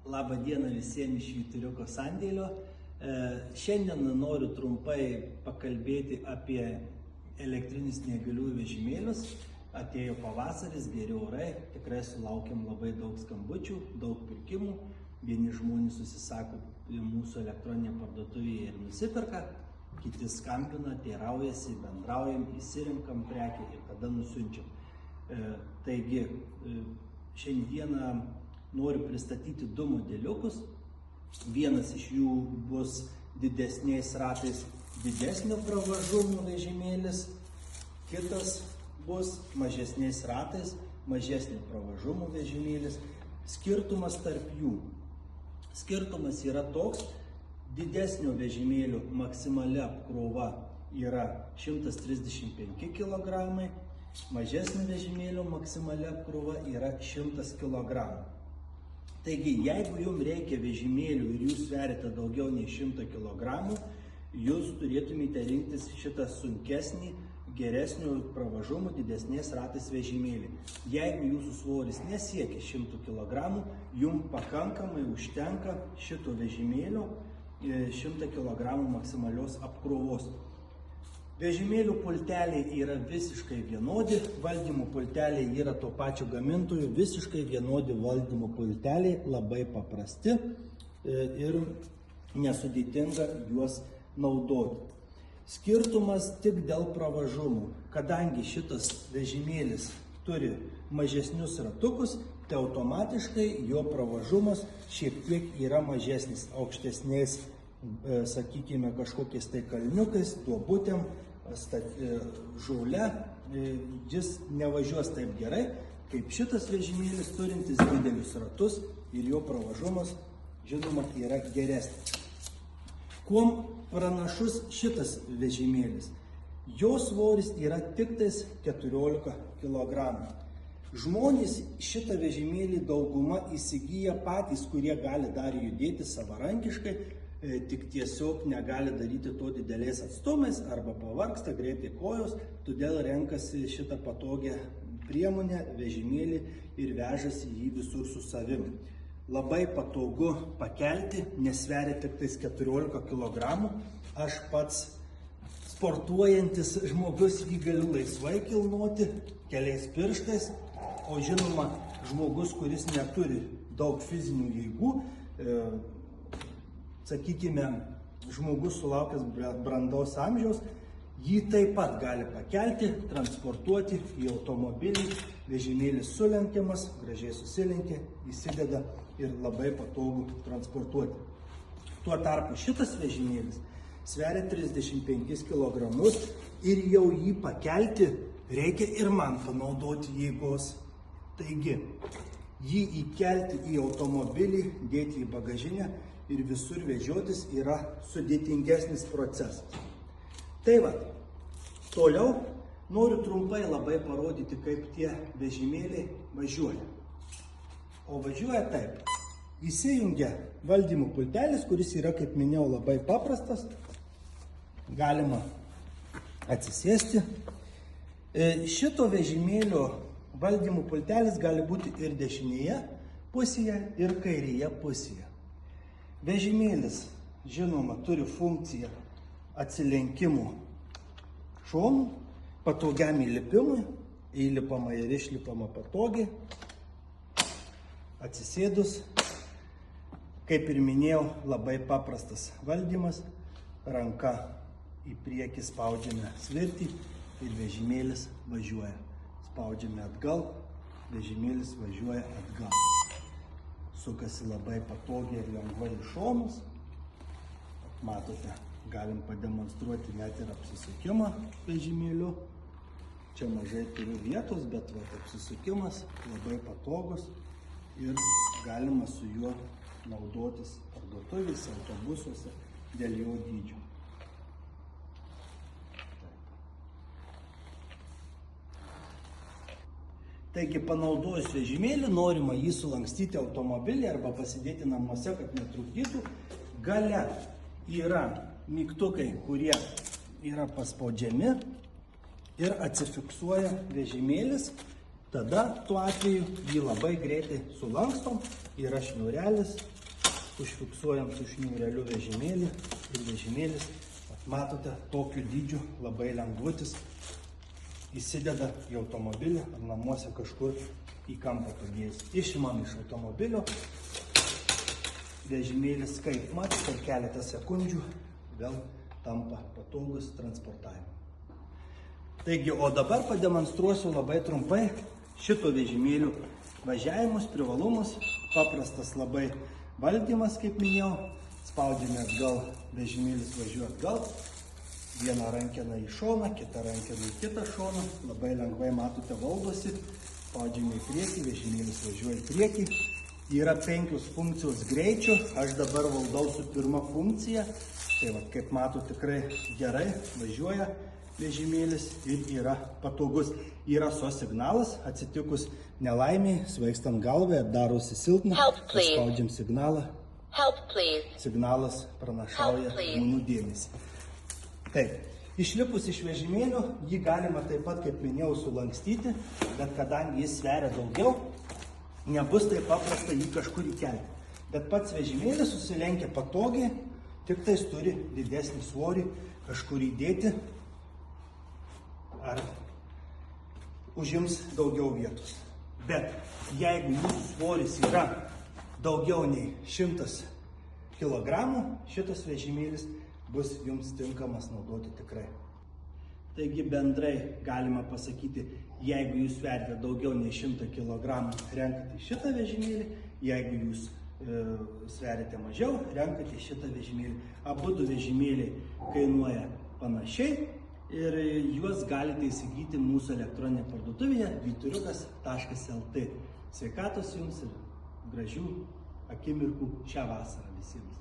Labą dieną visiems iš Vyturiuko sandėlio. Šiandien noriu trumpai pakalbėti apie elektrinius neįgaliųjų vežimėlius. Atėjo pavasaris, geri orai, tikrai sulaukėm labai daug skambučių, daug pirkimų. Vieni žmonės susisako mūsų elektroninėje parduotuvėje ir nusiperka, kiti skambina, teiraujasi, bendraujam, įsirinkam prekę ir tada nusiunčiam. Taigi, šiandieną noriu pristatyti du modeliukus. Vienas iš jų bus didesniais ratais didesnio pravažumo vežimėlis, kitas bus mažesniais ratais mažesnio pravažumo vežimėlis. Skirtumas tarp jų. Skirtumas yra toks: didesnio vežimėlio maksimali apkrova yra 135 kg, mažesnio vežimėlio maksimali apkrova yra 100 kg. Taigi, jeigu jums reikia vežimėlių ir jūs sveriate daugiau nei 100 kg, jūs turėtumėte rinktis šitą sunkesnį, geresnio pravažumo, didesnės ratais vežimėlį. Jeigu jūsų svoris nesiekia 100 kg, jums pakankamai užtenka šito vežimėlio 100 kg maksimalios apkrovos. Vežimėlių pulteliai yra visiškai vienodi, valdymo pulteliai yra to pačio gamintojo, visiškai vienodi valdymo pulteliai, labai paprasti ir nesudėtinga juos naudoti. Skirtumas tik dėl pravažumų. Kadangi šitas vežimėlis turi mažesnius ratukus, tai automatiškai jo pravažumas šiek tiek yra mažesnis, aukštesniais, sakykime, kažkokiais tai kalniukais, duobutėm, žaule, jis nevažiuos taip gerai, kaip šitas vežimėlis turintis didelius ratus ir jo pravažumas, žinoma, yra geresnis. Kuom pranašus šitas vežimėlis? Jo svoris yra tik tais 14 kg. Žmonės šitą vežimėlį dauguma įsigyja patys, kurie gali dar judėti savarankiškai, tik tiesiog negali daryti to dideliais atstumais arba pavargsta greitai kojos, todėl renkasi šitą patogią priemonę, vežimėlį ir vežasi jį visur su savimi. Labai patogu pakelti, nesveria tik tais 14 kg. Aš pats sportuojantis žmogus jį galiu laisvai kilnoti keliais pirštais, o žinoma, žmogus, kuris neturi daug fizinių jėgų, sakykime, žmogus sulaukęs brandaus amžiaus, jį taip pat gali pakelti, transportuoti į automobilį, vežimėlis sulenkiamas, gražiai susilenkia, įsideda ir labai patogu transportuoti. Tuo tarpu šitas vežimėlis sveria 35 kg ir jau jį pakelti reikia ir man panaudoti jėgos. Taigi, jį įkelti į automobilį, dėti į bagažinę ir visur vežiotis yra sudėtingesnis procesas. Tai va, toliau noriu trumpai labai parodyti, kaip tie vežimėliai važiuoja. O važiuoja taip. Įsijungia valdymo pultelis, kuris yra, kaip minėjau, labai paprastas. Galima atsisėsti. Šito vežimėlio valdymo pultelis gali būti ir dešinėje pusėje, ir kairėje pusėje. Vežimėlis, žinoma, turi funkciją atsilenkimo šonų, patogiam įlipimui, įlipama ir išlipama patogiai. Atsisėdus, kaip ir minėjau, labai paprastas valdymas, ranka į priekį spaudžiame svirtį ir vežimėlis važiuoja. Spaudžiame atgal, vežimėlis važiuoja atgal. Sukasi labai patogiai ir lengvai į šonus. Matote, galim pademonstruoti net ir apsisukimą vežimėliu. Čia mažai turiu vietos, bet apsisukimas labai patogus ir galima su juo naudotis parduotuvėse, autobusuose dėl jo dydžio. Taigi, panaudojus vežimėlį, norima jį sulankstyti automobilį arba pasidėti namuose, kad netrukdytų. Gale yra mygtukai, kurie yra paspaudžiami ir atsifiksuoja vežimėlis. Tada tuo atveju jį labai greitai sulankstom, yra šniurelis, užfiksuojam su šniūreliu vežimėlį ir vežimėlis, matote, tokiu dydžiu, labai lengvutis, įsideda į automobilį ar namuose kažkur į kampą padėjus. Išimam iš automobilio, vežimėlis kaip mat, per keletą sekundžių vėl tampa patogus transportavimui. Taigi, o dabar pademonstruosiu labai trumpai šito vežimėlių važiavimus, privalumus. Paprastas labai valdymas, kaip minėjau. Spaudžiame atgal, vežimėlis važiuoja atgal. Vieną rankeną į šoną, kitą rankeną į kitą šoną. Labai lengvai matote valdosi. Spaudžiame į priekį, vežimėlis važiuoja į priekį. Yra 5 funkcijos greičio. Aš dabar valdau su pirma funkcija. Tai va, kaip matote, tikrai gerai važiuoja vežimėlis ir yra patogus. Yra SOS signalas, atsitikus nelaimiai, svaigstant galvą, darosi silpna, spaudžiam signalą. Signalas pranašauja žmonių dėmesį. Taip, išlipus iš vežimėlio, jį galima taip pat, kaip minėjau, sulankstyti, bet kadangi jis sveria daugiau, nebus taip paprasta jį kažkur įkelti. Bet pats vežimėlis susilenkia patogiai, tik tais turi didesnį svorį kažkur įdėti ar užims daugiau vietos. Bet jeigu jūsų svoris yra daugiau nei 100 kg, šitas vežimėlis bus jums tinkamas naudoti tikrai. Taigi bendrai galima pasakyti, jeigu jūs sverite daugiau nei 100 kg, renkate šitą vežimėlį, jeigu jūs sverite mažiau, renkate šitą vežimėlį. Abudu vežimėliai kainuoja panašiai ir juos galite įsigyti mūsų elektroninėje parduotuvėje vyturiukas.lt. Sveikatos jums ir gražių akimirkų šią vasarą visiems.